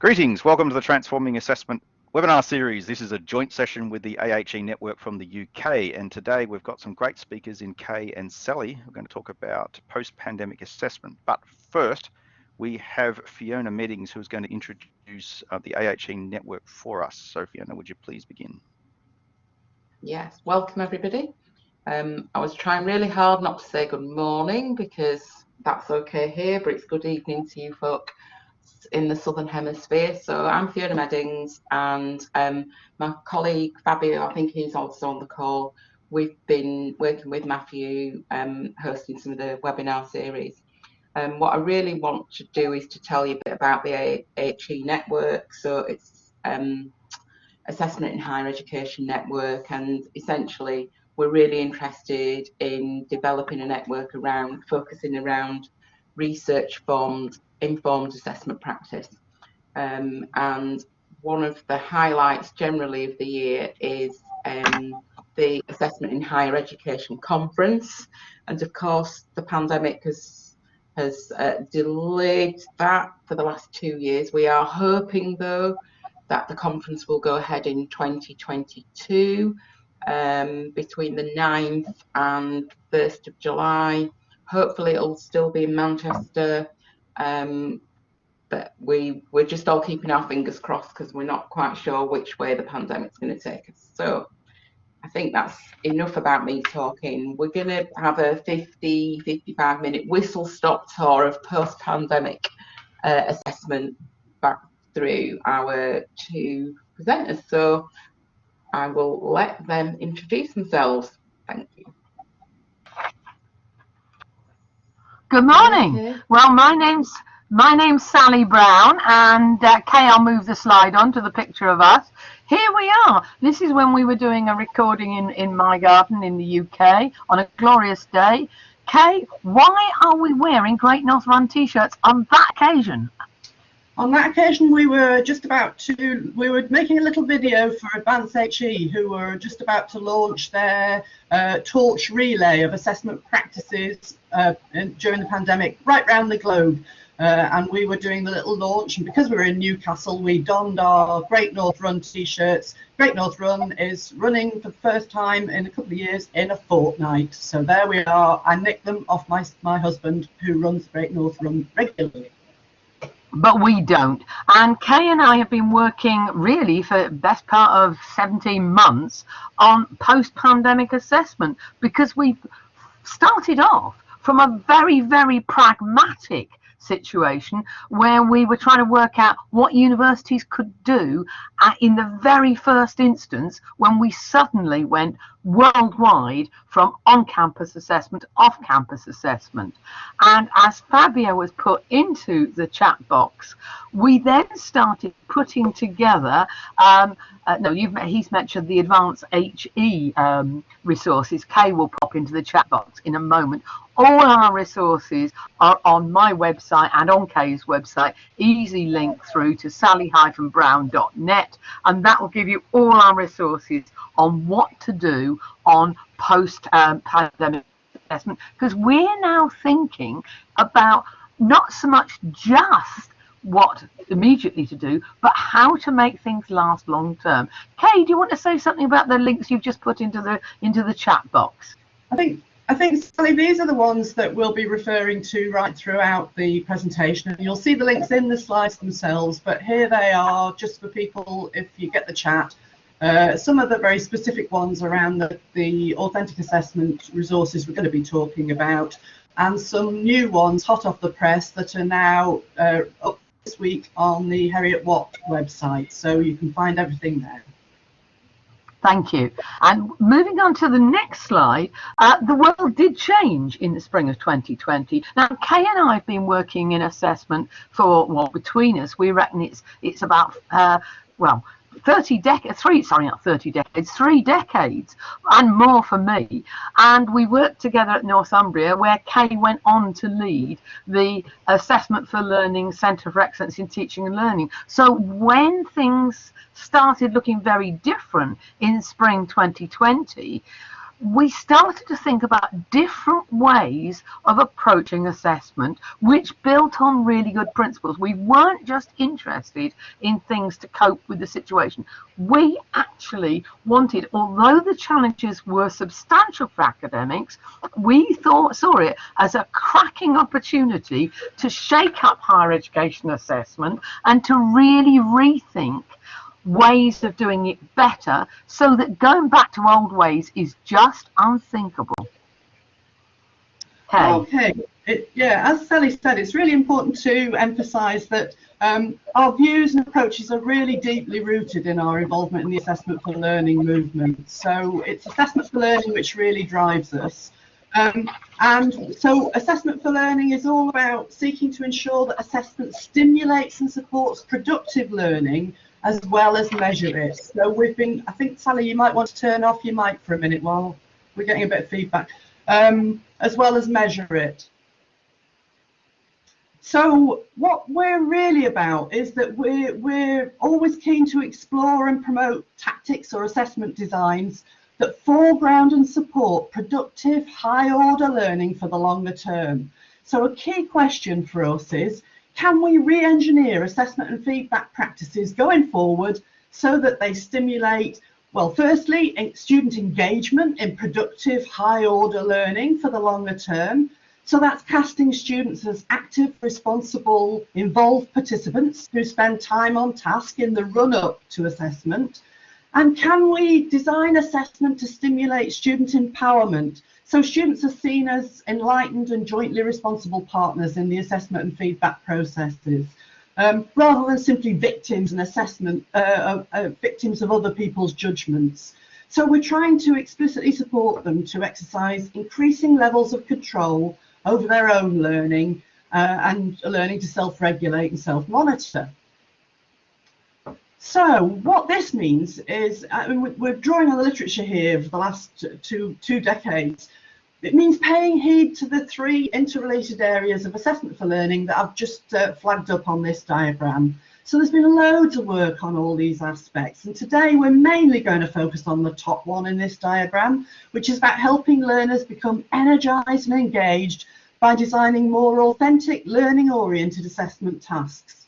Greetings, welcome to the Transforming Assessment webinar series. This is a joint session with the AHE network from the UK, and today we've got some great speakers in Kay and Sally. We're going to talk about post-pandemic assessment, but first we have Fiona Meddings, who's going to introduce the AHE network for us. So Fiona, would you please begin? Yes, welcome everybody. I was trying really hard not to say good morning because that's okay here, but it's good evening to you folk in the Southern Hemisphere. So I'm Fiona Meddings, and my colleague Fabio, I think he's also on the call. We've been working with Matthew, hosting some of the webinar series. What I really want to do is to tell you a bit about the AHE network. So it's Assessment in Higher Education network, and essentially we're really interested in developing a network around focusing around research informed assessment practice, and one of the highlights generally of the year is the Assessment in Higher Education conference, and of course the pandemic has delayed that for the last 2 years. We are hoping though that the conference will go ahead in 2022 between the 9th and 1st of July. Hopefully it'll still be in Manchester, but we're just all keeping our fingers crossed because we're not quite sure which way the pandemic's going to take us. So I think that's enough about me talking. We're going to have a 55 minute whistle stop tour of post-pandemic assessment back through our two presenters. So I will let them introduce themselves. Thank you. Good morning. Okay. Well, my name's Sally Brown, and Kay, I'll move the slide on to the picture of us. Here we are. This is when we were doing a recording in my garden in the UK on a glorious day. Kay, why are we wearing Great North Run t-shirts on that occasion? On that occasion, we were making a little video for Advanced HE, who were just about to launch their torch relay of assessment practices during the pandemic right round the globe. And we were doing the little launch, and because we were in Newcastle, we donned our Great North Run t-shirts. Great North Run is running for the first time in a couple of years in a fortnight. So there we are. I nicked them off my husband, who runs Great North Run regularly. But we don't. And Kay and I have been working really for the best part of 17 months on post-pandemic assessment, because we started off from a very, very pragmatic situation where we were trying to work out what universities could do in the very first instance when we suddenly went worldwide from on-campus assessment to off-campus assessment. And as Fabio was put into the chat box, we then started putting together he's mentioned the Advanced HE resources. Kay will pop into the chat box in a moment. All our resources are on my website and on Kay's website. Easy link through to sally-brown.net, and that will give you all our resources on what to do on post-pandemic assessment, because we're now thinking about not so much just what immediately to do, but how to make things last long term. Kay, do you want to say something about the links you've just put into the chat box? I think, Sally, these are the ones that we'll be referring to right throughout the presentation. And you'll see the links in the slides themselves, but here they are just for people if you get the chat. Some of the very specific ones around the authentic assessment resources we're going to be talking about, and some new ones hot off the press that are now up this week on the Heriot Watt website. So you can find everything there. Thank you. And moving on to the next slide, the world did change in the spring of 2020. Now, Kay and I have been working in assessment for, well, between us, we reckon it's about, 3 decades and more for me. And we worked together at Northumbria, where Kay went on to lead the Assessment for Learning Centre for Excellence in Teaching and Learning. So when things started looking very different in spring 2020, we started to think about different ways of approaching assessment, which built on really good principles. We weren't just interested in things to cope with the situation. We actually wanted, although the challenges were substantial for academics, we saw it as a cracking opportunity to shake up higher education assessment and to really rethink ways of doing it better, so that going back to old ways is just unthinkable. Okay, as Sally said, it's really important to emphasise that our views and approaches are really deeply rooted in our involvement in the assessment for learning movement. So it's assessment for learning which really drives us. And so assessment for learning is all about seeking to ensure that assessment stimulates and supports productive learning as well as measure it. So we've been, I think, Sally, you might want to turn off your mic for a minute while we're getting a bit of feedback, as well as measure it. So what we're really about is that we're always keen to explore and promote tactics or assessment designs that foreground and support productive, high-order learning for the longer term. So a key question for us is, can we re-engineer assessment and feedback practices going forward so that they stimulate, well, firstly, student engagement in productive, high-order learning for the longer term? So that's casting students as active, responsible, involved participants who spend time on task in the run-up to assessment. And can we design assessment to stimulate student empowerment, so students are seen as enlightened and jointly responsible partners in the assessment and feedback processes, rather than simply victims and victims of other people's judgments. So we're trying to explicitly support them to exercise increasing levels of control over their own learning and learning to self-regulate and self-monitor. So what this means is, we're drawing on the literature here for the last two decades. It means paying heed to the three interrelated areas of assessment for learning that I've just flagged up on this diagram. So there's been loads of work on all these aspects, and today we're mainly going to focus on the top one in this diagram, which is about helping learners become energized and engaged by designing more authentic, learning-oriented assessment tasks.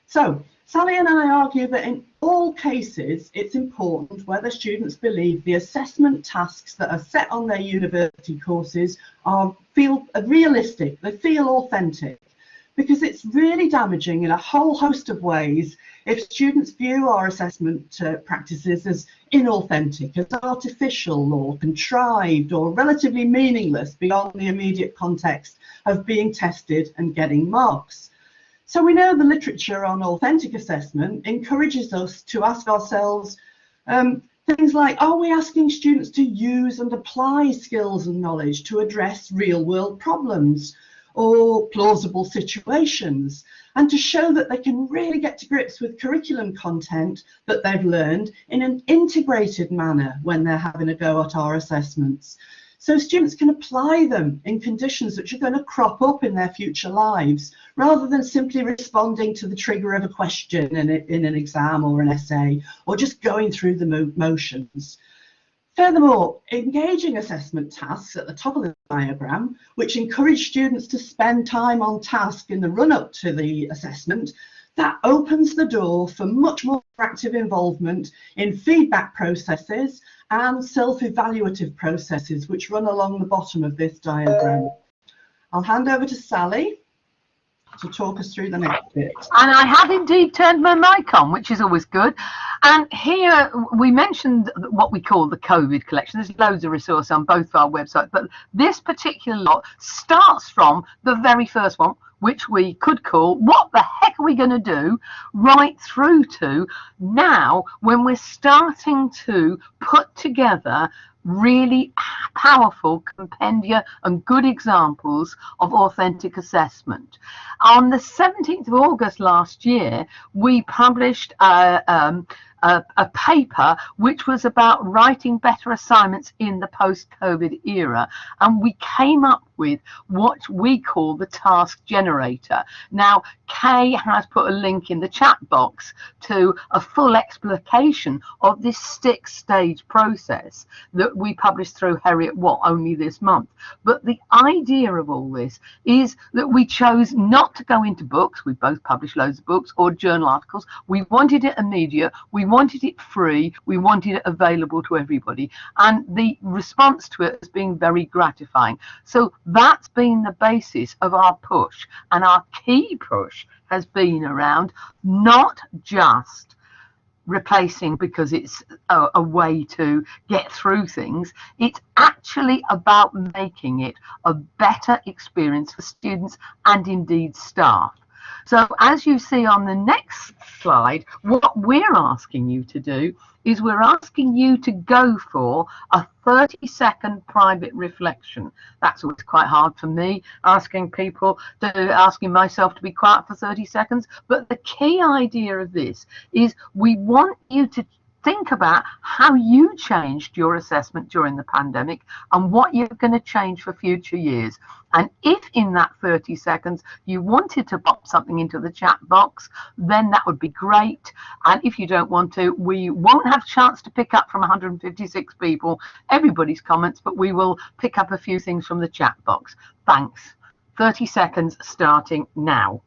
So Sally and I argue that in all cases, it's important whether students believe the assessment tasks that are set on their university courses feel realistic, they feel authentic, because it's really damaging in a whole host of ways if students view our assessment practices as inauthentic, as artificial or contrived or relatively meaningless beyond the immediate context of being tested and getting marks. So we know the literature on authentic assessment encourages us to ask ourselves things like, are we asking students to use and apply skills and knowledge to address real-world problems or plausible situations, and to show that they can really get to grips with curriculum content that they've learned in an integrated manner when they're having a go at our assessments, so students can apply them in conditions which are going to crop up in their future lives, rather than simply responding to the trigger of a question in an exam or an essay, or just going through the motions. Furthermore, engaging assessment tasks at the top of the diagram, which encourage students to spend time on task in the run-up to the assessment, that opens the door for much more active involvement in feedback processes and self-evaluative processes, which run along the bottom of this diagram. I'll hand over to Sally to talk us through the next bit. And I have indeed turned my mic on, which is always good. And here we mentioned what we call the COVID collection. There's loads of resources on both our websites, but this particular lot starts from the very first one, which we could call what the heck are we going to do, right through to now when we're starting to put together really powerful compendia and good examples of authentic assessment. On the 17th of August last year, we published a a paper which was about writing better assignments in the post-COVID era, and we came up with what we call the task generator. Now, Kay has put a link in the chat box to a full explication of this 6-stage process that we published through Heriot Watt only this month. But the idea of all this is that we chose not to go into books. We both published loads of books or journal articles. We wanted it immediate, we wanted it free, we wanted it available to everybody, and the response to it has been very gratifying. So that's been the basis of our push, and our key push has been around not just replacing because it's a way to get through things. It's actually about making it a better experience for students and indeed staff. So as you see on the next slide, what we're asking you to do is we're asking you to go for a 30-second private reflection. That's always quite hard for me, asking myself to be quiet for 30 seconds. But the key idea of this is we want you to think about how you changed your assessment during the pandemic and what you're going to change for future years. And if in that 30 seconds you wanted to pop something into the chat box, then that would be great. And if you don't want to, we won't have a chance to pick up from 156 people everybody's comments, but we will pick up a few things from the chat box. Thanks. 30 seconds starting now.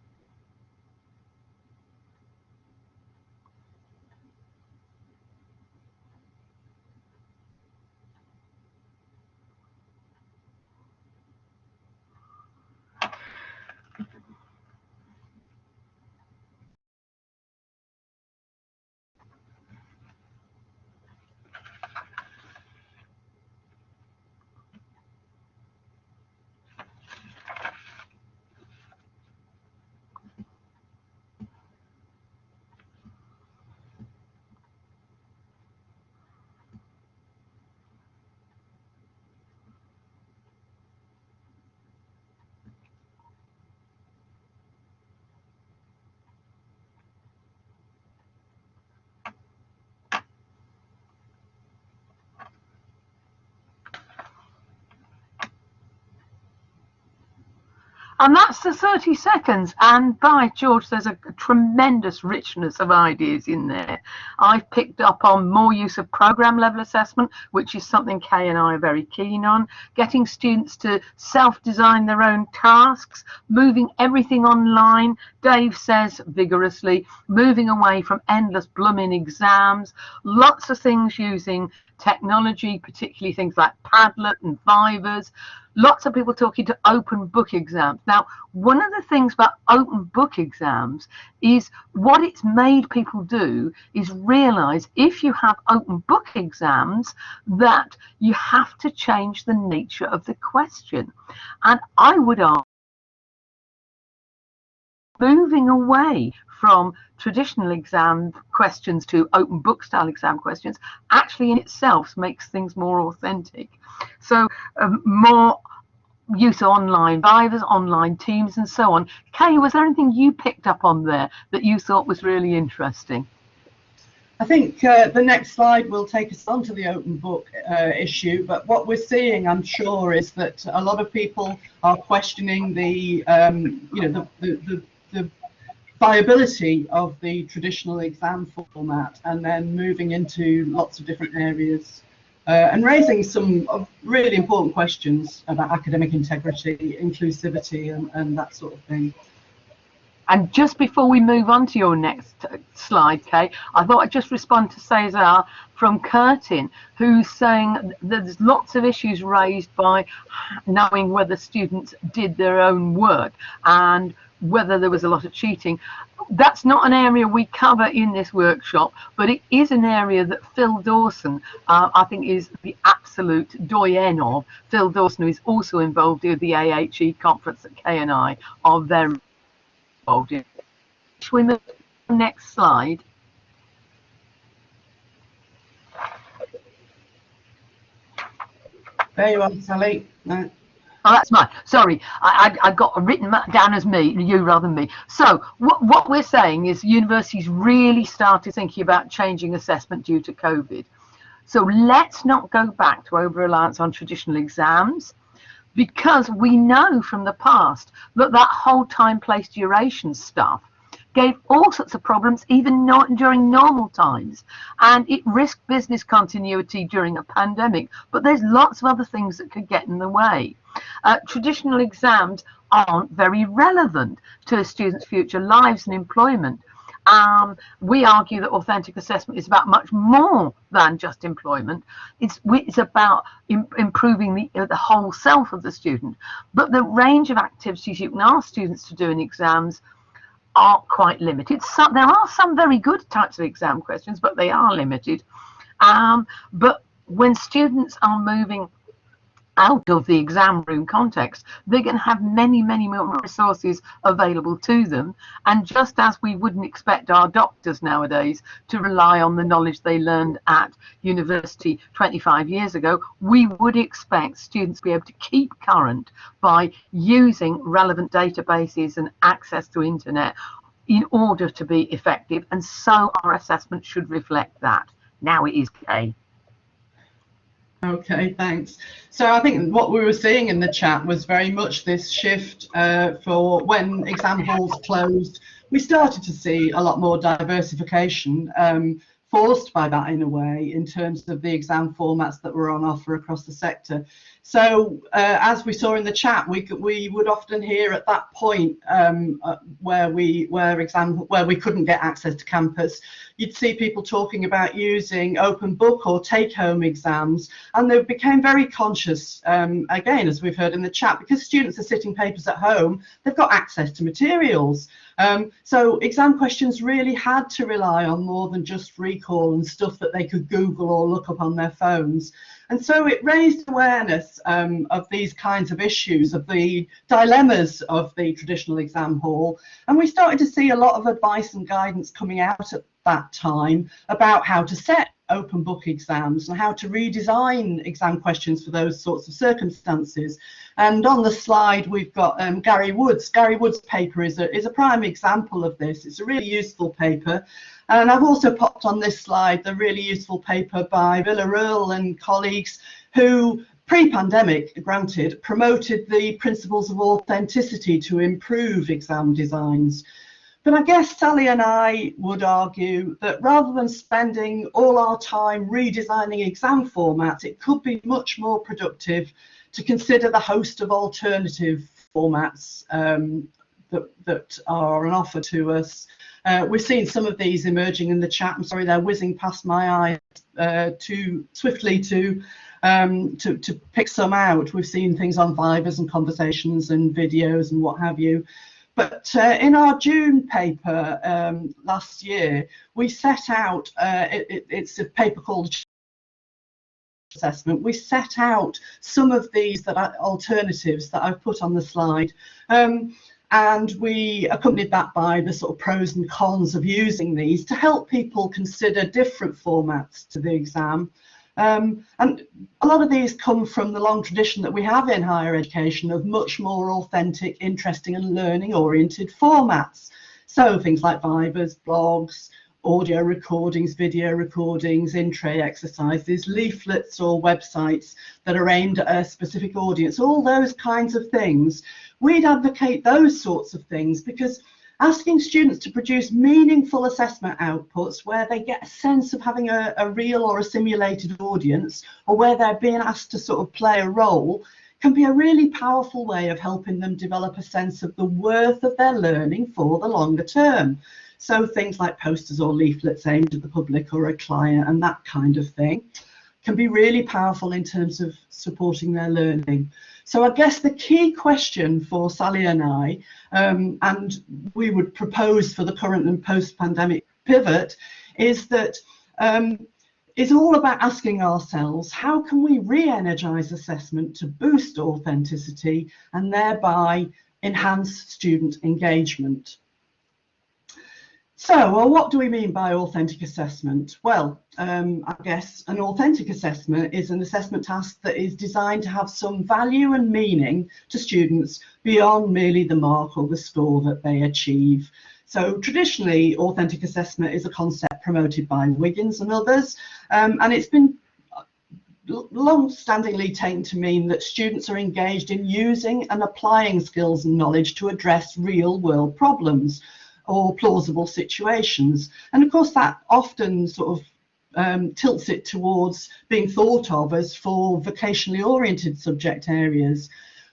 And that's the 30 seconds. And by George, there's a tremendous richness of ideas in there. I've picked up on more use of program level assessment, which is something Kay and I are very keen on. Getting students to self-design their own tasks, moving everything online, Dave says vigorously, moving away from endless blooming exams, lots of things using technology, particularly things like Padlet and Vivers. Lots of people talking to open book exams. Now, one of the things about open book exams is what it's made people do is realize if you have open book exams that you have to change the nature of the question. And I would argue moving away from traditional exam questions to open book style exam questions actually in itself makes things more authentic. So more use of online Vivers, online Teams and so on. Kay, was there anything you picked up on there that you thought was really interesting? I think the next slide will take us on to the open book issue, but what we're seeing, I'm sure, is that a lot of people are questioning the viability of the traditional exam format and then moving into lots of different areas and raising some really important questions about academic integrity, inclusivity and that sort of thing. And just before we move on to your next slide, Kay, I thought I'd just respond to Cesar from Curtin, who's saying there's lots of issues raised by knowing whether students did their own work and whether there was a lot of cheating. That's not an area we cover in this workshop, but it is an area that Phil Dawson, I think, is the absolute doyen of. Phil Dawson, who is also involved in the AHE conference that Kay and I are very involved in. Shall we move to the next slide? There you are, Sally. No. Oh, that's mine. Sorry, I got written down as me, you rather than me. So what we're saying is universities really started thinking about changing assessment due to COVID. So let's not go back to over-reliance on traditional exams, because we know from the past that that whole time, place, duration stuff gave all sorts of problems, even not during normal times, and it risked business continuity during a pandemic. But there's lots of other things that could get in the way. Traditional exams aren't very relevant to a student's future lives and employment. We argue that authentic assessment is about much more than just employment. It's about improving the whole self of the student. But the range of activities you can ask students to do in exams are quite limited. There are some very good types of exam questions, but they are limited. But when students are moving out of the exam room context, they're going to have many more resources available to them. And just as we wouldn't expect our doctors nowadays to rely on the knowledge they learned at university 25 years ago, we would expect students to be able to keep current by using relevant databases and access to internet in order to be effective. And so our assessment should reflect that. Now it is Kay. Okay, thanks. So I think what we were seeing in the chat was very much this shift for when exam halls closed. We started to see a lot more diversification forced by that in a way in terms of the exam formats that were on offer across the sector. So as we saw in the chat, we would often hear at that point where we couldn't get access to campus, you'd see people talking about using open book or take-home exams, and they became very conscious, again, as we've heard in the chat, because students are sitting papers at home, they've got access to materials. So exam questions really had to rely on more than just recall and stuff that they could Google or look up on their phones. And so it raised awareness of these kinds of issues, of the dilemmas of the traditional exam hall. And we started to see a lot of advice and guidance coming out at that time about how to set open book exams and how to redesign exam questions for those sorts of circumstances. And on the slide we've got Gary Wood's. Gary Wood's paper is a prime example of this. It's a really useful paper. And I've also popped on this slide the really useful paper by Villarreal and colleagues who, pre-pandemic, granted, promoted the principles of authenticity to improve exam designs. But I guess Sally and I would argue that rather than spending all our time redesigning exam formats, it could be much more productive to consider the host of alternative formats that are on offer to us. We've seen some of these emerging in the chat. I'm sorry, they're whizzing past my eyes too swiftly to pick some out. We've seen things on Vivers and conversations and videos and what have you. But in our June paper last year, we set out, it's a paper called Assessment. We set out some of these alternatives that I've put on the slide. And we accompanied that by the sort of pros and cons of using these to help people consider different formats to the exam. And a lot of these come from the long tradition that we have in higher education of much more authentic, interesting and learning oriented formats. So things like Vivers, blogs, audio recordings, video recordings, in-tray exercises, leaflets or websites that are aimed at a specific audience, all those kinds of things. We'd advocate those sorts of things because asking students to produce meaningful assessment outputs where they get a sense of having a real or a simulated audience, or where they're being asked to sort of play a role, can be a really powerful way of helping them develop a sense of the worth of their learning for the longer term. So things like posters or leaflets aimed at the public or a client and that kind of thing can be really powerful in terms of supporting their learning. So I guess the key question for Sally and I, and we would propose for the current and post-pandemic pivot, is that it's all about asking ourselves, how can we re-energise assessment to boost authenticity and thereby enhance student engagement? So, well, what do we mean by authentic assessment? Well, I guess an authentic assessment is an assessment task that is designed to have some value and meaning to students beyond merely the mark or the score that they achieve. So traditionally, authentic assessment is a concept promoted by Wiggins and others, and it's been long-standingly taken to mean that students are engaged in using and applying skills and knowledge to address real-world problems or plausible situations. And of course that often sort of tilts it towards being thought of as for vocationally oriented subject areas.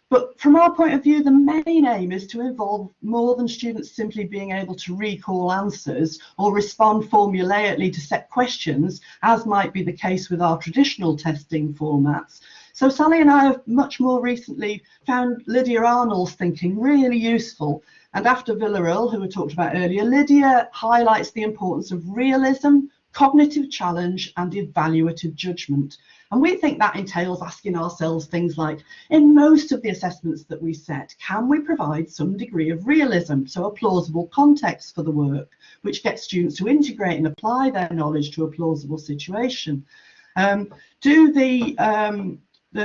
But from our point of view, the main aim is to involve more than students simply being able to recall answers or respond formulaically to set questions, as might be the case with our traditional testing formats. So Sally and I have much more recently found Lydia Arnold's thinking really useful. And after Villarreal, who we talked about earlier, Lydia highlights the importance of realism, cognitive challenge, and evaluative judgment. And we think that entails asking ourselves things like, in most of the assessments that we set, can we provide some degree of realism, so a plausible context for the work, which gets students to integrate and apply their knowledge to a plausible situation? Do the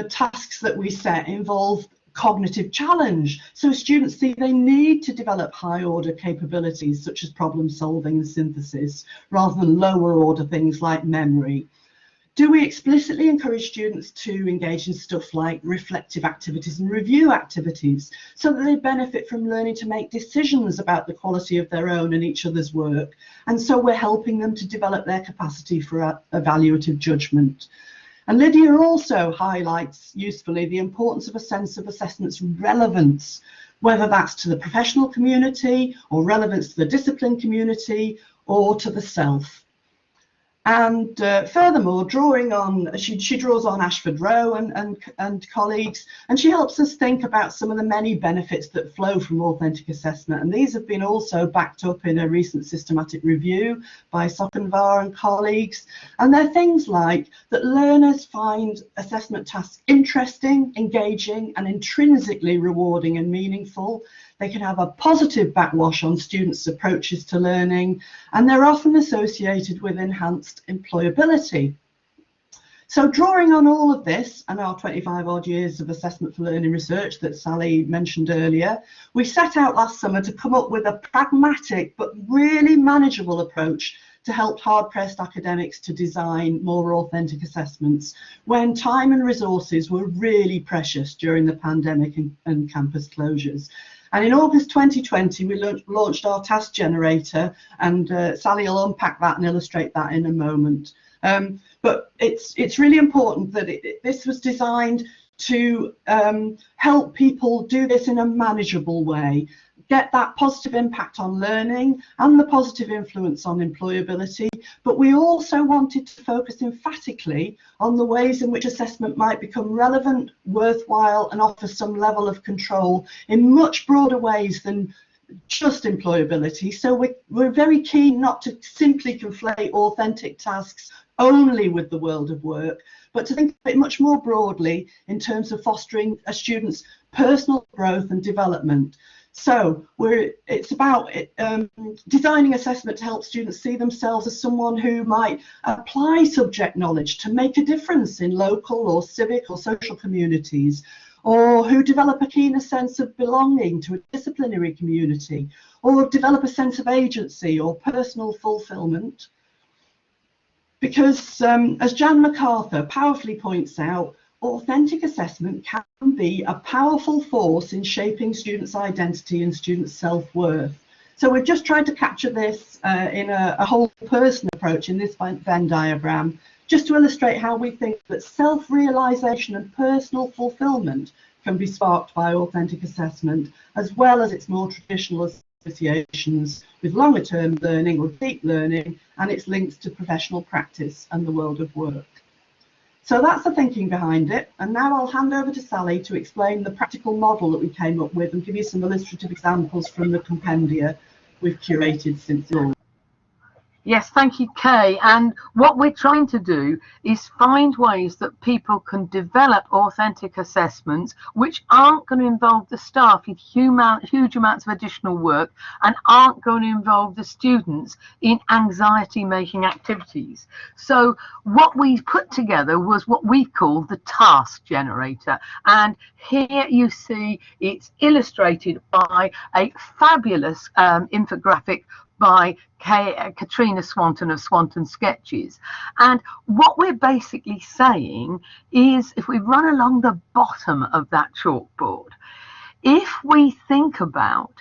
tasks that we set involve cognitive challenge, so students see they need to develop high order capabilities such as problem solving and synthesis rather than lower order things like memory? Do we explicitly encourage students to engage in stuff like reflective activities and review activities so that they benefit from learning to make decisions about the quality of their own and each other's work, and so we're helping them to develop their capacity for evaluative judgment? And Lydia also highlights usefully the importance of a sense of assessment's relevance, whether that's to the professional community or relevance to the discipline community or to the self. And furthermore, drawing on, she draws on Ashford Rowe and colleagues, and she helps us think about some of the many benefits that flow from authentic assessment. And these have been also backed up in a recent systematic review by Sockenvar and colleagues. And they're things like that learners find assessment tasks interesting, engaging, and intrinsically rewarding and meaningful. They can have a positive backwash on students' approaches to learning, and they're often associated with enhanced employability. So drawing on all of this and our 25 odd years of assessment for learning research that Sally mentioned earlier, we set out last summer to come up with a pragmatic but really manageable approach to help hard-pressed academics to design more authentic assessments when time and resources were really precious during the pandemic and campus closures. And in August 2020, we launched our task generator, and Sally will unpack that and illustrate that in a moment. But it's really important that this was designed to help people do this in a manageable way, get that positive impact on learning and the positive influence on employability, but we also wanted to focus emphatically on the ways in which assessment might become relevant, worthwhile, and offer some level of control in much broader ways than just employability. So we're very keen not to simply conflate authentic tasks only with the world of work, but to think of it much more broadly in terms of fostering a student's personal growth and development. So it's about designing assessment to help students see themselves as someone who might apply subject knowledge to make a difference in local or civic or social communities, or who develop a keener sense of belonging to a disciplinary community, or develop a sense of agency or personal fulfillment. Because as Jan MacArthur powerfully points out, authentic assessment can be a powerful force in shaping students' identity and students' self-worth. So we've just tried to capture this in a whole person approach in this Venn diagram, just to illustrate how we think that self-realization and personal fulfillment can be sparked by authentic assessment, as well as its more traditional associations with longer-term learning or deep learning and its links to professional practice and the world of work. So that's the thinking behind it, and now I'll hand over to Sally to explain the practical model that we came up with and give you some illustrative examples from the compendia we've curated since launch. Yes, thank you, Kay. And what we're trying to do is find ways that people can develop authentic assessments which aren't going to involve the staff in huge amounts of additional work and aren't going to involve the students in anxiety-making activities. So what we put together was what we call the task generator. And here you see it's illustrated by a fabulous infographic by Katrina Swanton of Swanton Sketches. And what we're basically saying is, if we run along the bottom of that chalkboard, if we think about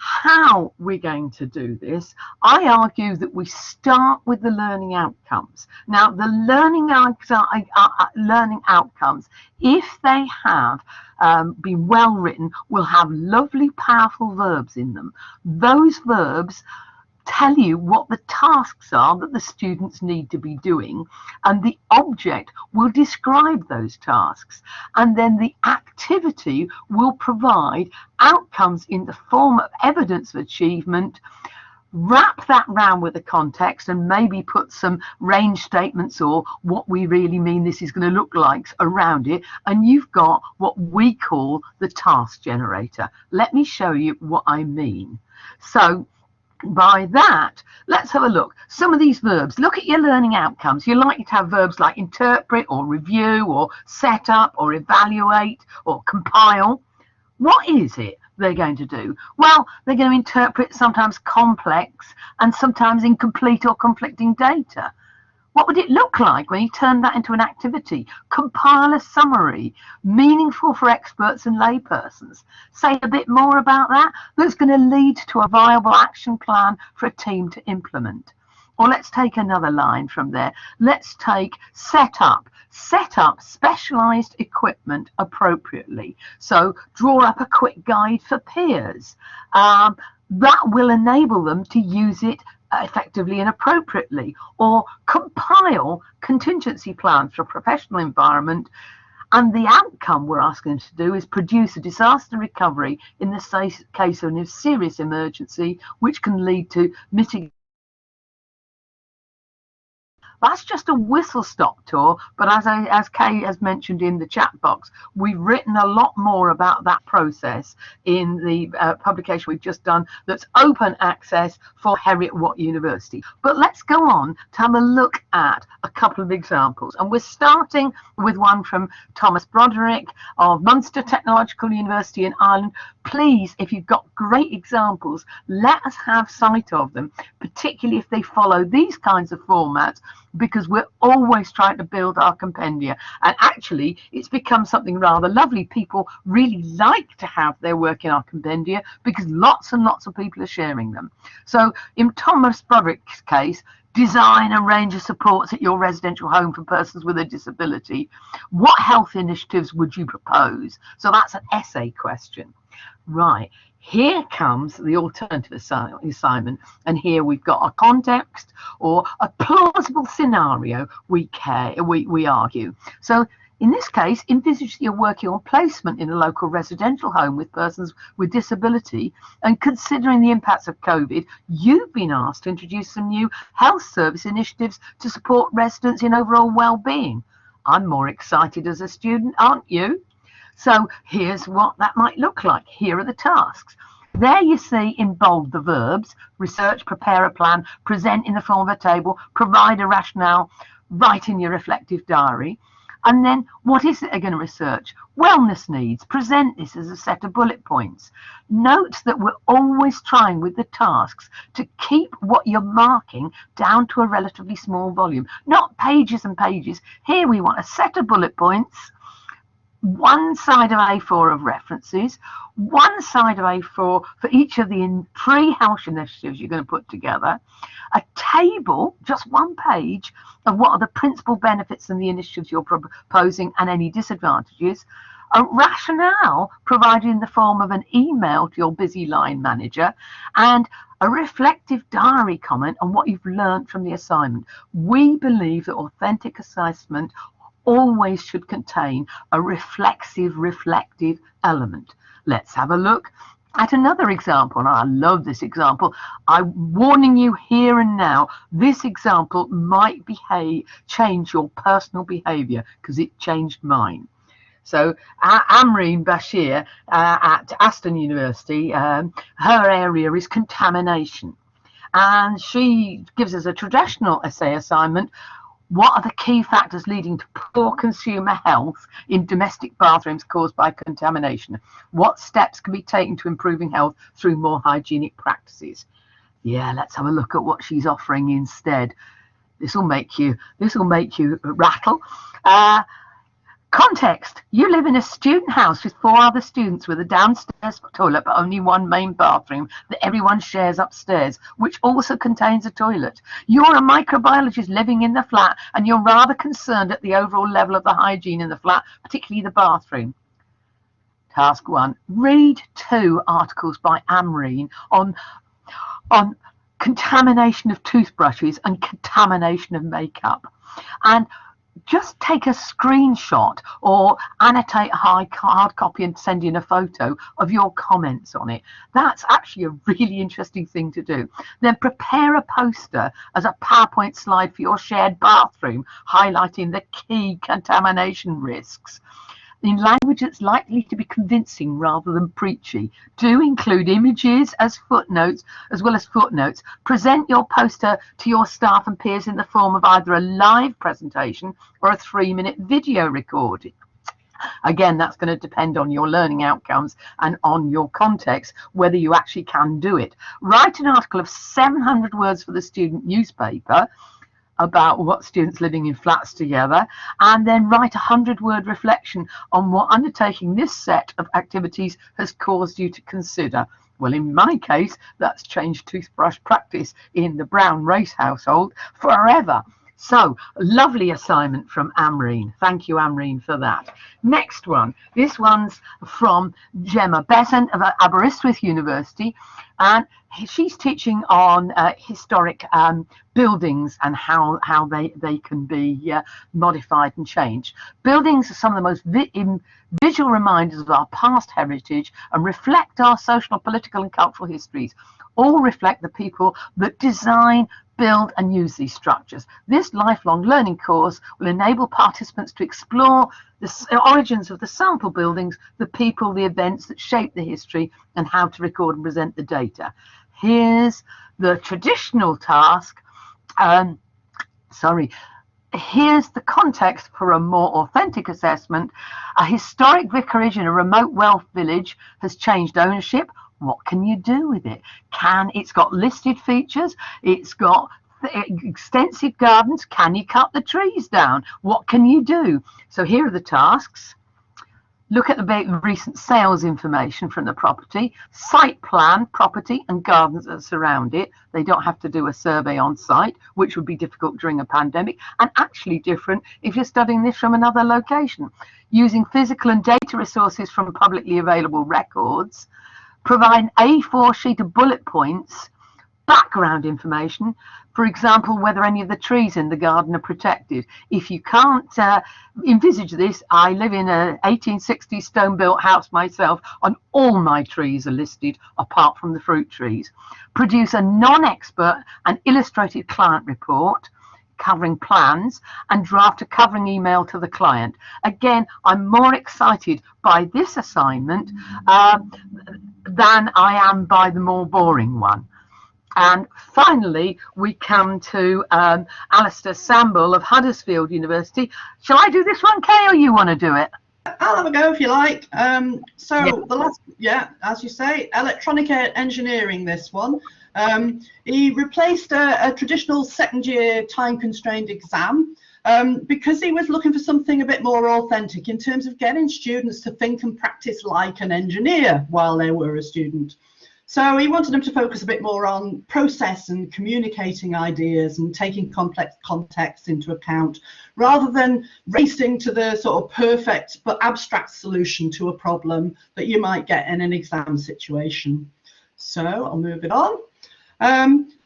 how we're going to do this, I argue that we start with the learning outcomes. Now, the learning outcomes, if they have been well written, will have lovely, powerful verbs in them. Those verbs tell you what the tasks are that the students need to be doing, and the object will describe those tasks, and then the activity will provide outcomes in the form of evidence of achievement. Wrap that round with the context and maybe put some range statements or what we really mean this is going to look like around it, and you've got what we call the task generator. Let me show you what I mean. So by that, let's have a look. Some of these verbs, look at your learning outcomes. You're likely to have verbs like interpret or review or set up or evaluate or compile. What is it they're going to do? Well, they're going to interpret sometimes complex and sometimes incomplete or conflicting data. What would it look like when you turn that into an activity? Compile a summary, meaningful for experts and laypersons. Say a bit more about that. That's going to lead to a viable action plan for a team to implement. Or let's take another line from there. Let's take set up. Set up specialised equipment appropriately. So draw up a quick guide for peers. That will enable them to use it effectively and appropriately. Or compile contingency plans for a professional environment, and the outcome we're asking them to do is produce a disaster recovery in the case of a serious emergency, which can lead to mitigation. That's just a whistle-stop tour, but as Kay has mentioned in the chat box, we've written a lot more about that process in the publication we've just done that's open access for Heriot-Watt University. But let's go on to have a look at a couple of examples. And we're starting with one from Thomas Broderick of Munster Technological University in Ireland. Please, if you've got great examples, let us have sight of them, particularly if they follow these kinds of formats, because we're always trying to build our compendia. And actually, it's become something rather lovely. People really like to have their work in our compendia because lots and lots of people are sharing them. So in Thomas Broderick's case, design a range of supports at your residential home for persons with a disability. What health initiatives would you propose? So that's an essay question. Right. Here comes the alternative assignment, and here we've got a context or a plausible scenario, we argue. So in this case, envisage that you're working on placement in a local residential home with persons with disability, and considering the impacts of COVID, you've been asked to introduce some new health service initiatives to support residents in overall well-being. I'm more excited as a student, aren't you? So here's what that might look like. Here are the tasks. There you see in bold the verbs: research, prepare a plan, present in the form of a table, provide a rationale, write in your reflective diary. And then what is it they're going to research? Wellness needs. Present this as a set of bullet points. Note that we're always trying with the tasks to keep what you're marking down to a relatively small volume, not pages and pages. Here we want a set of bullet points, one side of A4 of references, one side of A4 for each of the three health initiatives you're going to put together, a table, just one page, of what are the principal benefits and the initiatives you're proposing and any disadvantages, a rationale provided in the form of an email to your busy line manager, and a reflective diary comment on what you've learned from the assignment. We believe that authentic assessment always should contain a reflective element. Let's have a look At another example, and I love this example, I'm warning you here and now, this example might change your personal behaviour because it changed mine. So Amreen Bashir at Aston University, her area is contamination. And she gives us a traditional essay assignment. What are the key factors leading to poor consumer health in domestic bathrooms caused by contamination? What steps can be taken to improving health through more hygienic practices? Yeah, let's have a look at what she's offering instead. This will make you rattle. Context: you live in a student house with 4 other students with a downstairs toilet but only one main bathroom that everyone shares upstairs, which also contains a toilet. You're a microbiologist living in the flat and you're rather concerned at the overall level of the hygiene in the flat, particularly the bathroom. Task 1. Read 2 articles by Amreen on contamination of toothbrushes and contamination of makeup. And just take a screenshot or annotate a hard copy and send in a photo of your comments on it. That's actually a really interesting thing to do. Then prepare a poster as a PowerPoint slide for your shared bathroom, highlighting the key contamination risks in language that's likely to be convincing rather than preachy. Do include images as footnotes, as well as footnotes. Present your poster to your staff and peers in the form of either a live presentation or a 3-minute video recording. Again, that's going to depend on your learning outcomes and on your context, whether you actually can do it. Write an article of 700 words for the student newspaper about what students living in flats together, and then write a 100-word reflection on what undertaking this set of activities has caused you to consider. Well, in my case, that's changed toothbrush practice in the Brown Race household forever. So, lovely assignment from Amreen. Thank you, Amreen, for that. Next one. This one's from Gemma Besant of Aberystwyth University, and she's teaching on historic buildings and how they can be modified and changed. Buildings are some of the most visual reminders of our past heritage and reflect our social, political and cultural histories. All reflect the people that design, build and use these structures. This lifelong learning course will enable participants to explore the origins of the sample buildings, the people, the events that shape the history, and how to record and present the data. Here's the traditional task. Here's the context for a more authentic assessment. A historic vicarage in a remote Welsh village has changed ownership. What can you do with it? It's got listed features, it's got extensive gardens. Can you cut the trees down? What can you do? So here are the tasks. Look at the recent sales information from the property, site plan, property and gardens that surround it. They don't have to do a survey on site, which would be difficult during a pandemic and actually different if you're studying this from another location. Using physical and data resources from publicly available records, provide an A4 sheet of bullet points, background information, for example, whether any of the trees in the garden are protected. If you can't envisage this, I live in a 1860s stone-built house myself, and all my trees are listed apart from the fruit trees. Produce a non-expert and illustrated client report covering plans and draft a covering email to the client. Again, I'm more excited by this assignment than I am by the more boring one. And finally, we come to Alistair Sambell of Huddersfield University. Shall I do this one, Kay, or you want to do it? I'll have a go if you like. The last, as you say, electronic engineering, this one. He replaced a traditional second-year time-constrained exam because he was looking for something a bit more authentic in terms of getting students to think and practice like an engineer while they were a student. So he wanted them to focus a bit more on process and communicating ideas and taking complex context into account, rather than racing to the sort of perfect but abstract solution to a problem that you might get in an exam situation. So I'll move it on.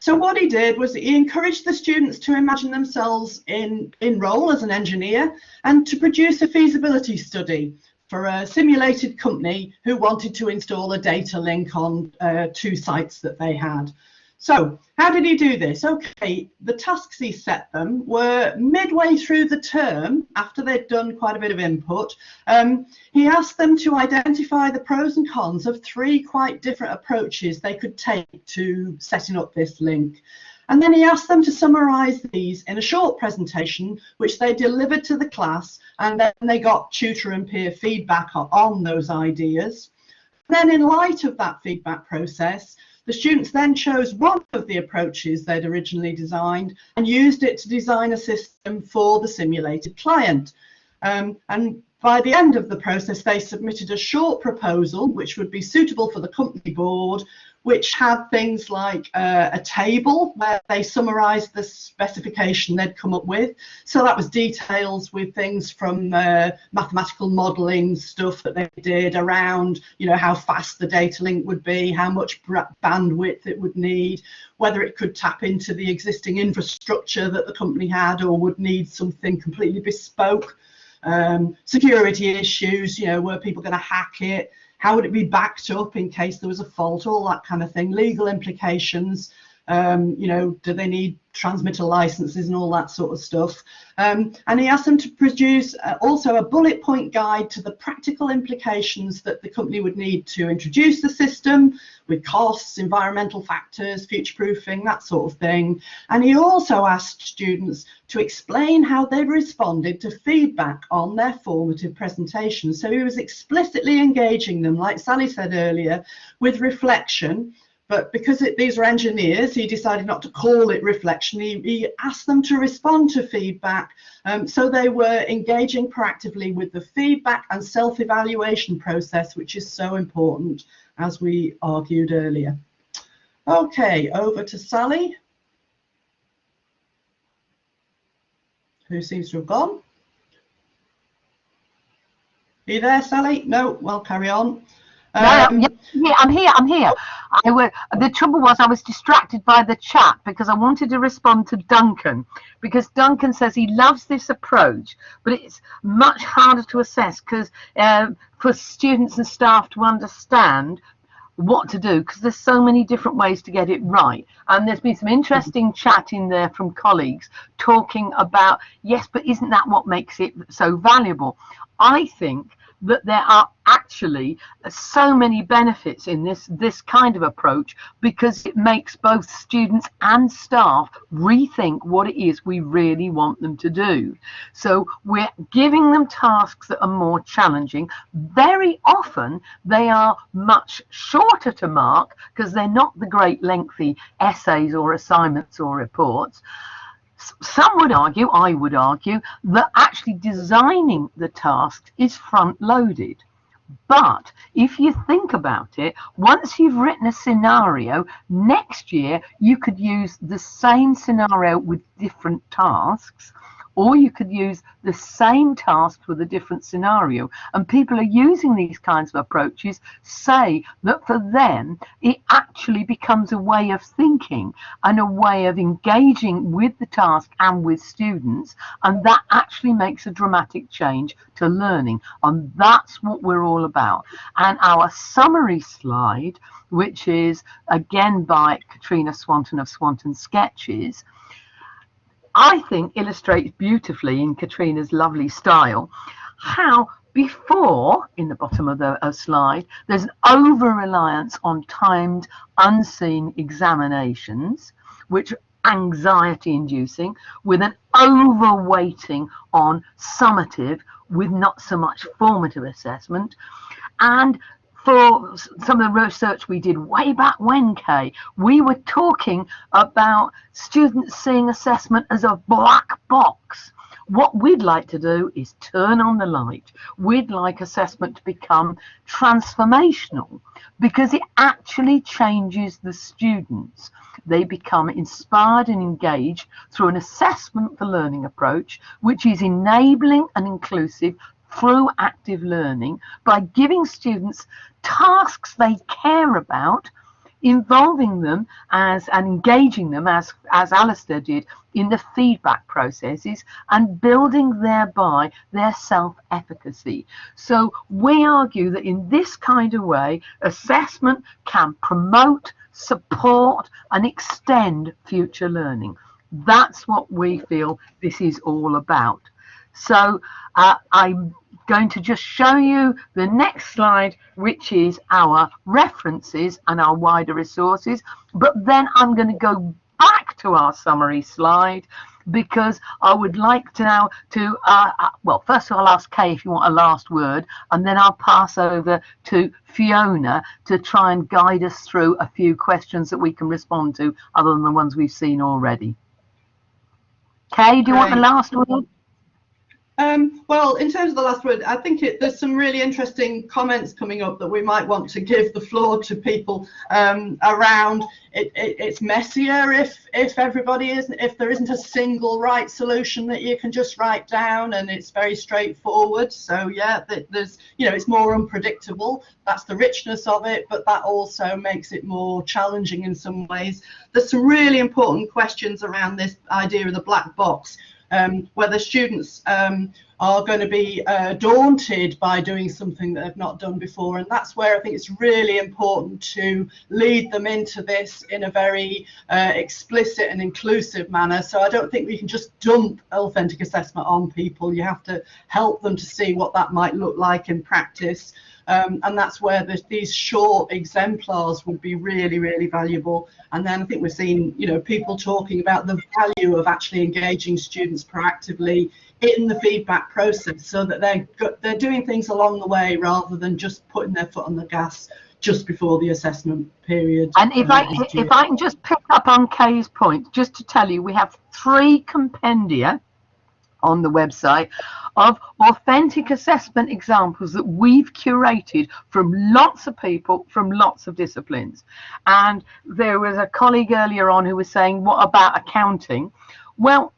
So what he did was he encouraged the students to imagine themselves in role as an engineer and to produce a feasibility study for a simulated company who wanted to install a data link on 2 sites that they had. So how did he do this? Okay, the tasks he set them were midway through the term, after they'd done quite a bit of input. He asked them to identify the pros and cons of 3 quite different approaches they could take to setting up this link. And then he asked them to summarise these in a short presentation, which they delivered to the class, and then they got tutor and peer feedback on those ideas. Then, in light of that feedback process, the students then chose one of the approaches they'd originally designed and used it to design a system for the simulated client. And by the end of the process, they submitted a short proposal which would be suitable for the company board, which had things like a table where they summarised the specification they'd come up with. So that was details with things from mathematical modelling stuff that they did around, you know, how fast the data link would be, how much bandwidth it would need, whether it could tap into the existing infrastructure that the company had or would need something completely bespoke. Security issues, you know, were people going to hack it? How would it be backed up in case there was a fault? All that kind of thing. Legal implications, you know, do they need transmitter licenses and all that sort of stuff. And he asked them to produce also a bullet point guide to the practical implications that the company would need to introduce the system, with costs, environmental factors, future proofing, that sort of thing. And he also asked students to explain how they responded to feedback on their formative presentations. So he was explicitly engaging them, like Sally said earlier, with reflection. But because these were engineers, he decided not to call it reflection. He asked them to respond to feedback. So they were engaging proactively with the feedback and self-evaluation process, which is so important, as we argued earlier. Okay, over to Sally, who seems to have gone. Are you there, Sally? No, well, carry on. Yeah, I'm here. The trouble was I was distracted by the chat because I wanted to respond to Duncan, because Duncan says he loves this approach, but it's much harder to assess because for students and staff to understand what to do, because there's so many different ways to get it right. And there's been some interesting chat in there from colleagues talking about, yes, but isn't that what makes it so valuable? I think that there are actually so many benefits in this kind of approach, because it makes both students and staff rethink what it is we really want them to do. So we're giving them tasks that are more challenging. Very often they are much shorter to mark because they're not the great lengthy essays or assignments or reports. Some would argue, I would argue, that actually designing the tasks is front-loaded. But if you think about it, once you've written a scenario, next year you could use the same scenario with different tasks, or you could use the same task with a different scenario. And people are using these kinds of approaches, say that for them it actually becomes a way of thinking and a way of engaging with the task and with students, and that actually makes a dramatic change to learning. And that's what we're all about. And our summary slide, which is again by Katrina Swanton of Swanton Sketches, I think illustrates beautifully in Katrina's lovely style how before, in the bottom of the slide, there's an over-reliance on timed, unseen examinations, which are anxiety-inducing, with an overweighting on summative, with not so much formative assessment. And for some of the research we did way back when, Kay, we were talking about students seeing assessment as a black box. What we'd like to do is turn on the light. We'd like assessment to become transformational, because it actually changes the students. They become inspired and engaged through an assessment for learning approach, which is enabling and inclusive through active learning by giving students tasks they care about involving them and engaging them as Alistair did in the feedback processes and building thereby their self-efficacy. So we argue that in this kind of way, assessment can promote, support and extend future learning. That's what we feel this is all about. So I'm going to just show you the next slide, which is our references and our wider resources, but then I'm going to go back to our summary slide because I would like to now to well, first of all, I'll ask Kay if you want a last word, and then I'll pass over to Fiona to try and guide us through a few questions that we can respond to other than the ones we've seen already. Kay, do you want the last word? Well, in terms of the last word, I think there's some really interesting comments coming up that we might want to give the floor to people around. It's messier if everybody if there isn't a single right solution that you can just write down, and it's very straightforward. So yeah, there's, you know, it's more unpredictable. That's the richness of it, but that also makes it more challenging in some ways. There's some really important questions around this idea of the black box. Whether students are going to be daunted by doing something that they've not done before, and that's where I think it's really important to lead them into this in a very explicit and inclusive manner. So I don't think we can just dump authentic assessment on people. You have to help them to see what that might look like in practice. And that's where these short exemplars would be really, really valuable. And then I think we're seeing, you know, people talking about the value of actually engaging students proactively in the feedback process, so that they're doing things along the way rather than just putting their foot on the gas just before the assessment period. And if I can just pick up on Kay's point, just to tell you, we have 3 compendia on the website of authentic assessment examples that we've curated from lots of people from lots of disciplines. And there was a colleague earlier on who was saying, what about accounting? Well,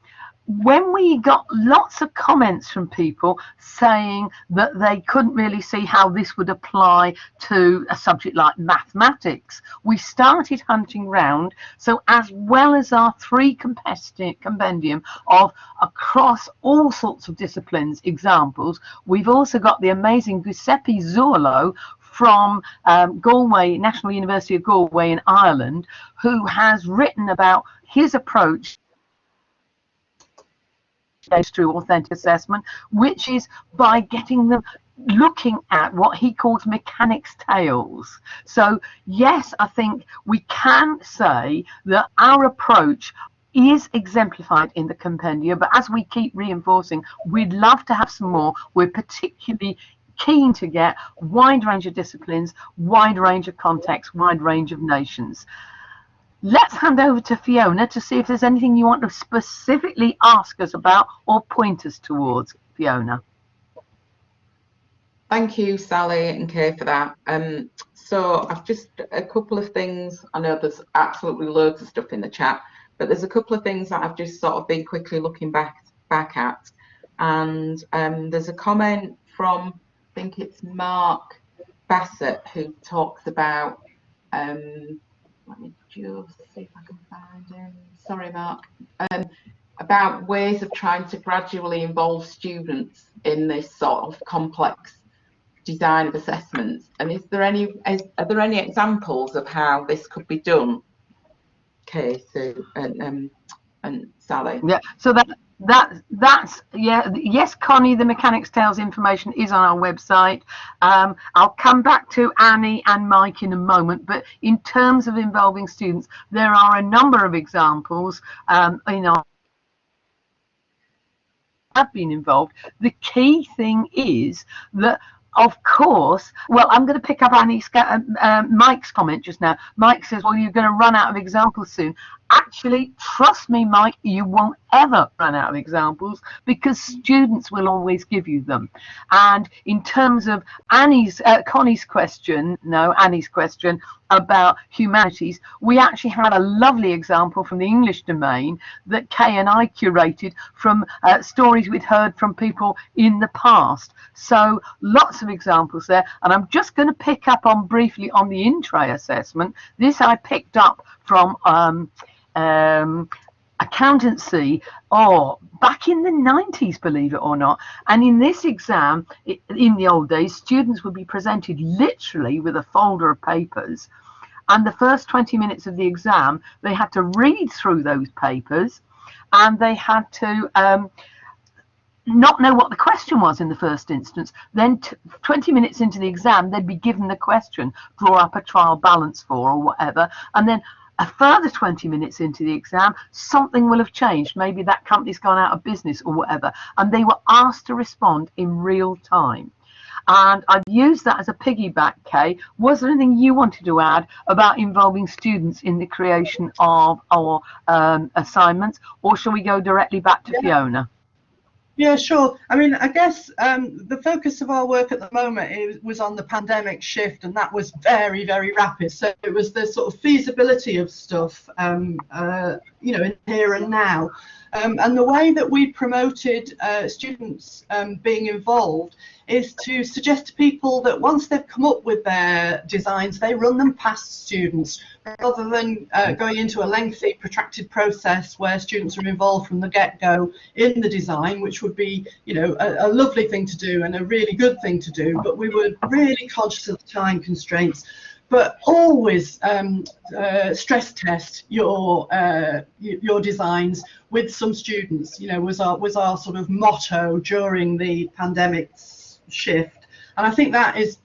when we got lots of comments from people saying that they couldn't really see how this would apply to a subject like mathematics, we started hunting round. So as well as our 3 compendium of across all sorts of disciplines examples, we've also got the amazing Giuseppe Zorlo from Galway, National University of Galway in Ireland, who has written about his approach through authentic assessment, which is by getting them looking at what he calls mechanics tales. So yes, I think we can say that our approach is exemplified in the compendia, but as we keep reinforcing, we'd love to have some more. We're particularly keen to get a wide range of disciplines, wide range of contexts, wide range of nations. Let's hand over to Fiona to see if there's anything you want to specifically ask us about or point us towards. Fiona. Thank you, Sally and Kay, for that. So I've just a couple of things. I know there's absolutely loads of stuff in the chat, but there's a couple of things that I've just sort of been quickly looking back at. And there's a comment from, I think it's Mark Bassett, who talks about, let me just see if I can find him. Sorry, Mark. About ways of trying to gradually involve students in this sort of complex design of assessments. And are there any examples of how this could be done? Okay, so and Sally. Yeah. So that's yeah. Yes, Connie, the Mechanics Tales information is on our website. I'll come back to Annie and Mike in a moment, but in terms of involving students, there are a number of examples have been involved. The key thing is that, of course, well, I'm going to pick up Mike's comment just now. Mike says, well, you're going to run out of examples soon. actually, trust me, Mike, you won't ever run out of examples because students will always give you them. And in terms of Annie's question about humanities, we actually had a lovely example from the English domain that Kay and I curated from stories we'd heard from people in the past. So lots of examples there. And I'm just going to pick up on briefly on the in-tray assessment. This I picked up from accountancy back in the 90s, believe it or not. And in this exam, in the old days, students would be presented literally with a folder of papers, and the first 20 minutes of the exam they had to read through those papers, and they had to not know what the question was in the first instance. Then 20 minutes into the exam they'd be given the question, draw up a trial balance for or whatever, and then a further 20 minutes into the exam, something will have changed. Maybe that company's gone out of business or whatever. And they were asked to respond in real time. And I've used that as a piggyback, Kay. Was there anything you wanted to add about involving students in the creation of our assignments? Or shall we go directly back to Fiona? Yeah, sure. I mean, I guess the focus of our work at the moment was on the pandemic shift, and that was very, very rapid. So it was the sort of feasibility of stuff, in here and now. And the way that we promoted students being involved is to suggest to people that once they've come up with their designs, they run them past students, rather than going into a lengthy, protracted process where students are involved from the get-go in the design, which would be, a lovely thing to do and a really good thing to do. But we were really conscious of the time constraints. But always stress test your designs with some students. Was our sort of motto during the pandemic shift, and I think that is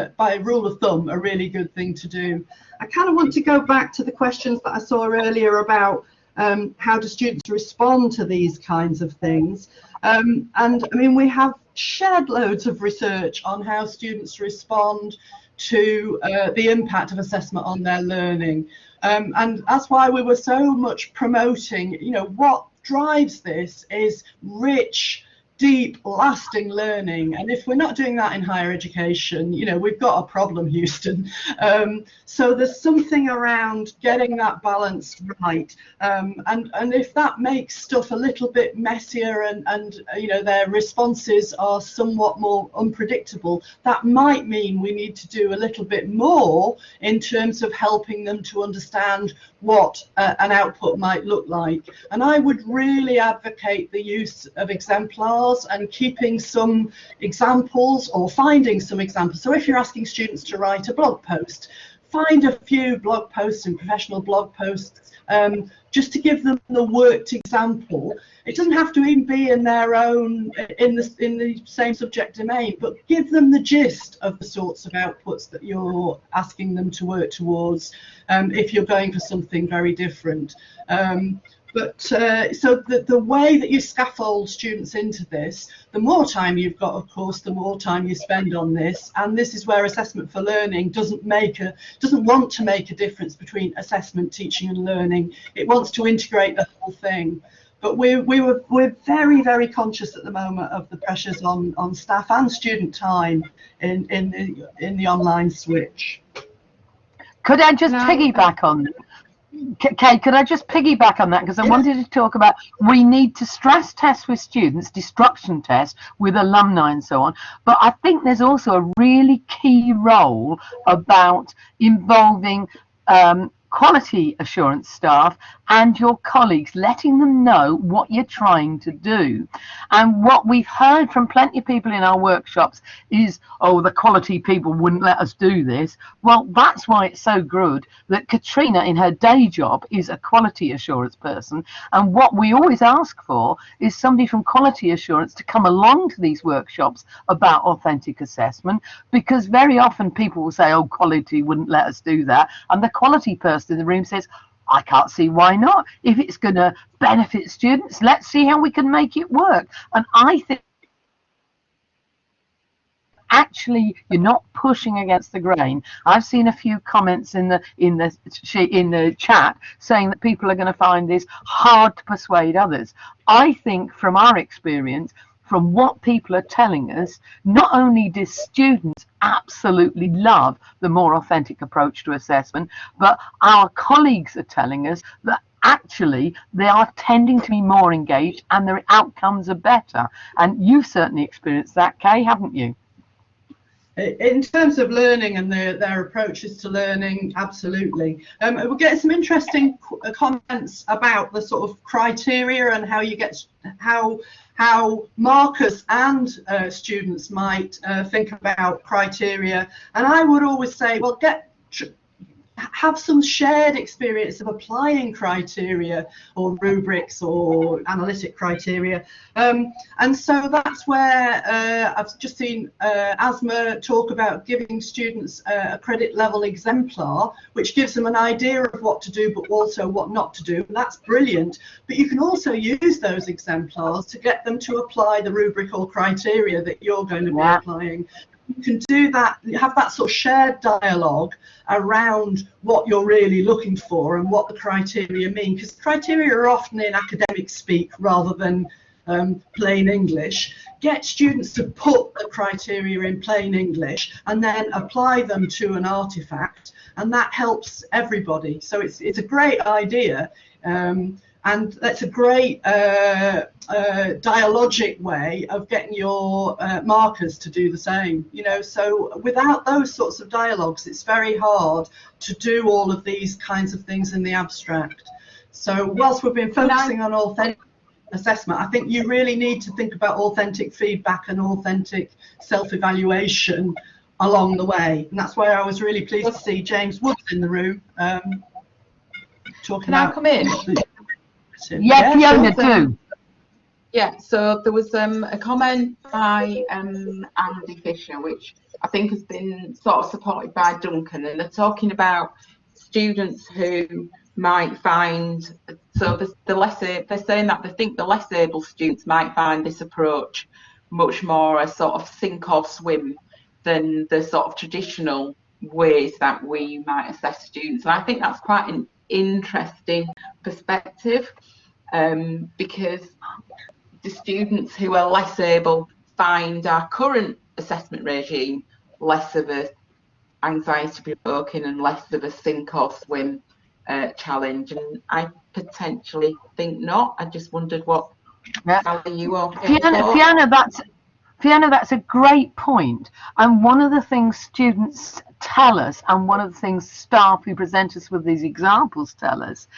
by rule of thumb a really good thing to do. I kind of want to go back to the questions that I saw earlier about how do students respond to these kinds of things, and I mean we have shed loads of research on how students respond to the impact of assessment on their learning, and that's why we were so much promoting, what drives this is rich, deep, lasting learning. And if we're not doing that in higher education, we've got a problem, Houston. So there's something around getting that balance right, and if that makes stuff a little bit messier and their responses are somewhat more unpredictable, that might mean we need to do a little bit more in terms of helping them to understand what an output might look like. And I would really advocate the use of exemplars and keeping some examples or finding some examples. So if you're asking students to write a blog post, find a few blog posts and professional blog posts just to give them the worked example. It doesn't have to even be in their own, in the same subject domain, but give them the gist of the sorts of outputs that you're asking them to work towards if you're going for something very different. So the way that you scaffold students into this, the more time you've got, of course, the more time you spend on this. And this is where assessment for learning doesn't want to make a difference between assessment, teaching and learning. It wants to integrate the whole thing. But we're very, very conscious at the moment of the pressures on staff and student time in the online switch. Could I just piggyback on that? Kay, could I just piggyback on that? Because I wanted to talk about, we need to stress test with students, destruction test with alumni and so on. But I think there's also a really key role about involving quality assurance staff and your colleagues, letting them know what you're trying to do. And what we've heard from plenty of people in our workshops is, oh, the quality people wouldn't let us do this. Well, that's why it's so good that Katrina in her day job is a quality assurance person, and what we always ask for is somebody from quality assurance to come along to these workshops about authentic assessment, because very often people will say, oh, quality wouldn't let us do that, and the quality person in the room says, I can't see why not. If it's going to benefit students, let's see how we can make it work. And I think actually you're not pushing against the grain. I've seen a few comments in the chat saying that people are going to find this hard to persuade others. I think from our experience, from what people are telling us, not only do students absolutely love the more authentic approach to assessment, but our colleagues are telling us that actually they are tending to be more engaged and their outcomes are better. And you've certainly experienced that, Kay, haven't you? In terms of learning and their approaches to learning, absolutely. We're getting some interesting comments about the sort of criteria and how you get how markers and students might think about criteria. And I would always say, well, have some shared experience of applying criteria or rubrics or analytic criteria. And so that's where I've just seen Asma talk about giving students a credit level exemplar, which gives them an idea of what to do, but also what not to do. And that's brilliant. But you can also use those exemplars to get them to apply the rubric or criteria that you're going to be applying. You can do that, have that sort of shared dialogue around what you're really looking for and what the criteria mean, because criteria are often in academic speak rather than plain English. Get students to put the criteria in plain English and then apply them to an artifact, and that helps everybody. So it's a great idea. And that's a great dialogic way of getting your markers to do the same. You know, so without those sorts of dialogues, it's very hard to do all of these kinds of things in the abstract. So whilst we've been focusing on authentic assessment, I think you really need to think about authentic feedback and authentic self-evaluation along the way. And that's why I was really pleased to see James Woods in the room talking Can about... I come in? Yeah, Fiona, do. Yeah, so there was a comment by Andy Fisher, which I think has been sort of supported by Duncan, and they're talking about students who might find, so they're saying that they think the less able students might find this approach much more a sort of sink or swim than the sort of traditional ways that we might assess students. And I think that's quite an interesting perspective, because the students who are less able find our current assessment regime less of a anxiety provoking and less of a sink or swim challenge, and I potentially think not. I just wondered what you are. Fiona, that's a great point. And one of the things students tell us, and one of the things staff who present us with these examples tell us,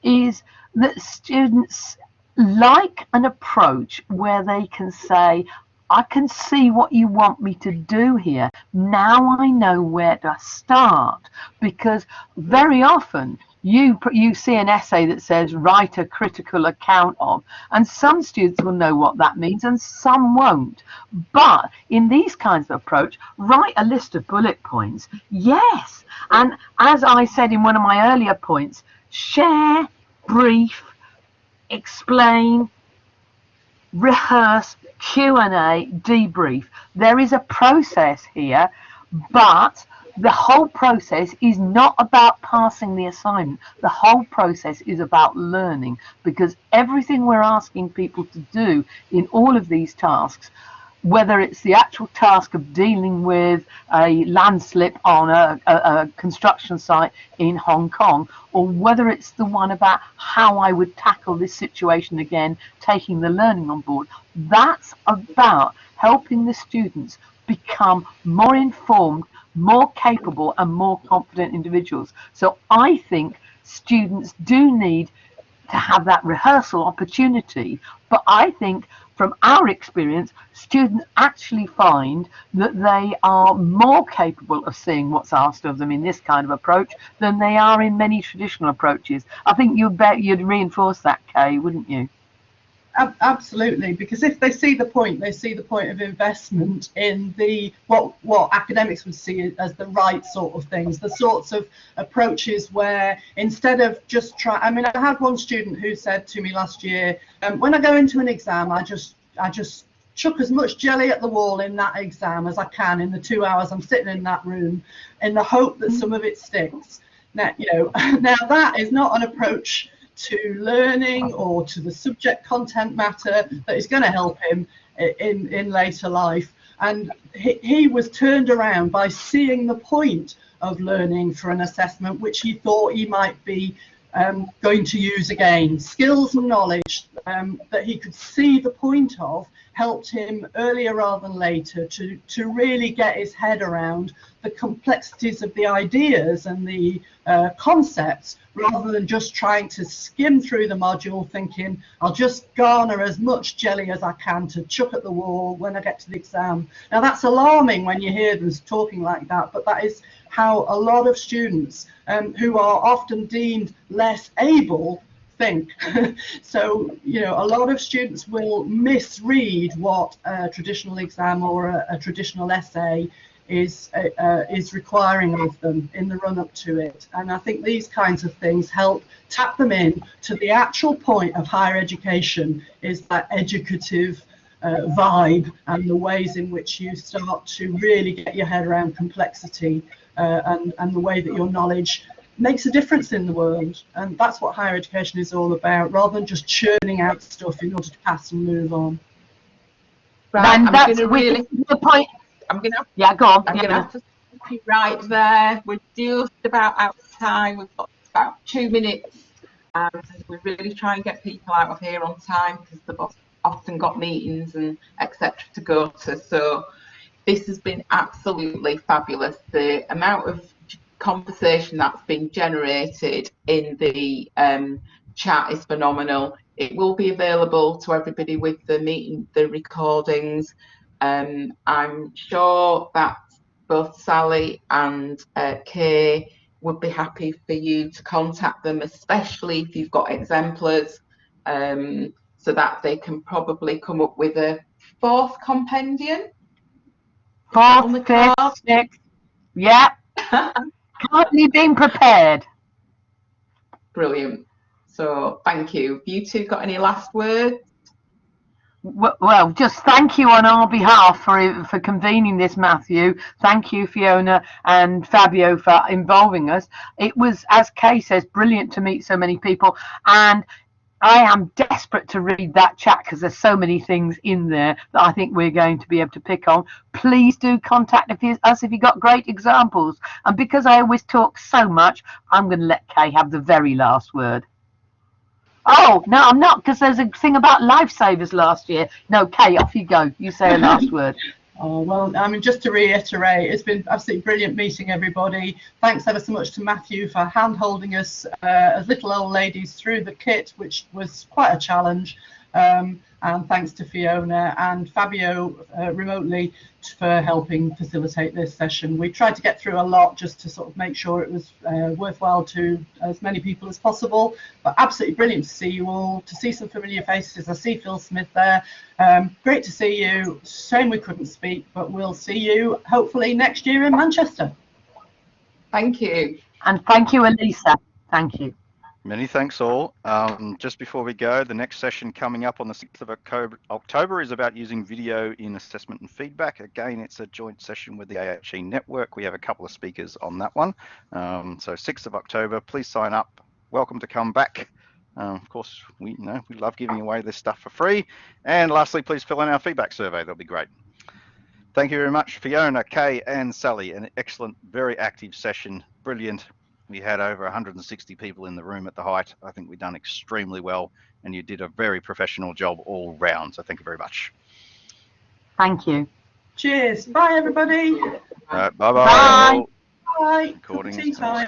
is that students like an approach where they can say, I can see what you want me to do here. Now I know where to start. Because very often you see an essay that says write a critical account of, and some students will know what that means and some won't. But in these kinds of approach, write a list of bullet points. Yes. And as I said in one of my earlier points, share, brief, explain, rehearse, Q&A, debrief. There is a process here, but the whole process is not about passing the assignment. The whole process is about learning, because everything we're asking people to do in all of these tasks, whether it's the actual task of dealing with a landslip on a construction site in Hong Kong, or whether it's the one about how I would tackle this situation again, taking the learning on board, that's about helping the students become more informed, more capable and more confident individuals. So I think students do need to have that rehearsal opportunity, but I think from our experience, students actually find that they are more capable of seeing what's asked of them in this kind of approach than they are in many traditional approaches. I think you'd reinforce that, Kay, wouldn't you? Absolutely, because if they see the point, they see the point of investment in the what academics would see as the right sort of things, the sorts of approaches where instead of just I mean, I had one student who said to me last year, when I go into an exam, I just chuck as much jelly at the wall in that exam as I can in the 2 hours I'm sitting in that room, in the hope that some of it sticks. Now, now that is not an approach to learning or to the subject content matter that is going to help him in later life. And he was turned around by seeing the point of learning for an assessment which he thought he might be going to use again. Skills and knowledge that he could see the point of helped him earlier rather than later to really get his head around the complexities of the ideas and the concepts, rather than just trying to skim through the module thinking, I'll just garner as much jelly as I can to chuck at the wall when I get to the exam. Now that's alarming when you hear them talking like that, but that is how a lot of students who are often deemed less able think. So, a lot of students will misread what a traditional exam or a traditional essay is requiring of them in the run up to it. And I think these kinds of things help tap them in to the actual point of higher education, is that educative vibe and the ways in which you start to really get your head around complexity and the way that your knowledge makes a difference in the world. And that's what higher education is all about, rather than just churning out stuff in order to pass and move on. Right, And that's really the point. I'm gonna Go on. I'm gonna have to stop you right there. We're just about out of time. We've got about 2 minutes. We really try and get people out of here on time because they've often got meetings and etc. to go to. So this has been absolutely fabulous. The amount of conversation that's been generated in the chat is phenomenal. It will be available to everybody with the meeting, the recordings. I'm sure that both Sally and Kay would be happy for you to contact them, especially if you've got exemplars, so that they can probably come up with a 4th compendium. 4th, 5th, 6th. Yeah. Currently being prepared. Brilliant. So thank you. Have you two got any last words? Well, just thank you on our behalf for convening this, Matthew. Thank you, Fiona and Fabio, for involving us. It was, as Kay says, brilliant to meet so many people, and I am desperate to read that chat because there's so many things in there that I think we're going to be able to pick on. Please do contact us if you've got great examples. And because I always talk so much, I'm going to let Kay have the very last word. Oh, no, I'm not, because there's a thing about lifesavers last year. No, Kay, off you go. You say a last word. Oh, well, I mean, just to reiterate, it's been absolutely brilliant meeting everybody. Thanks ever so much to Matthew for hand-holding us as little old ladies through the kit, which was quite a challenge. And thanks to Fiona and Fabio remotely for helping facilitate this session. We tried to get through a lot just to sort of make sure it was worthwhile to as many people as possible, but absolutely brilliant to see you all, to see some familiar faces. I see Phil Smith there. Great to see you. Shame we couldn't speak, but we'll see you hopefully next year in Manchester. Thank you. And thank you, Elisa. Thank you. Many thanks all. Just before we go, the next session coming up on the 6th of October is about using video in assessment and feedback. Again, it's a joint session with the AHE network. We have a couple of speakers on that one. So 6th of October, please sign up. Welcome to come back. Of course, we love giving away this stuff for free. And lastly, please fill in our feedback survey. That'll be great. Thank you very much, Fiona, Kay, and Sally. An excellent, very active session. Brilliant. We had over 160 people in the room at the height. I think we've done extremely well, and you did a very professional job all round. So thank you very much. Thank you. Cheers. Bye, everybody. Bye-bye. Bye. Bye. Recording Tea time.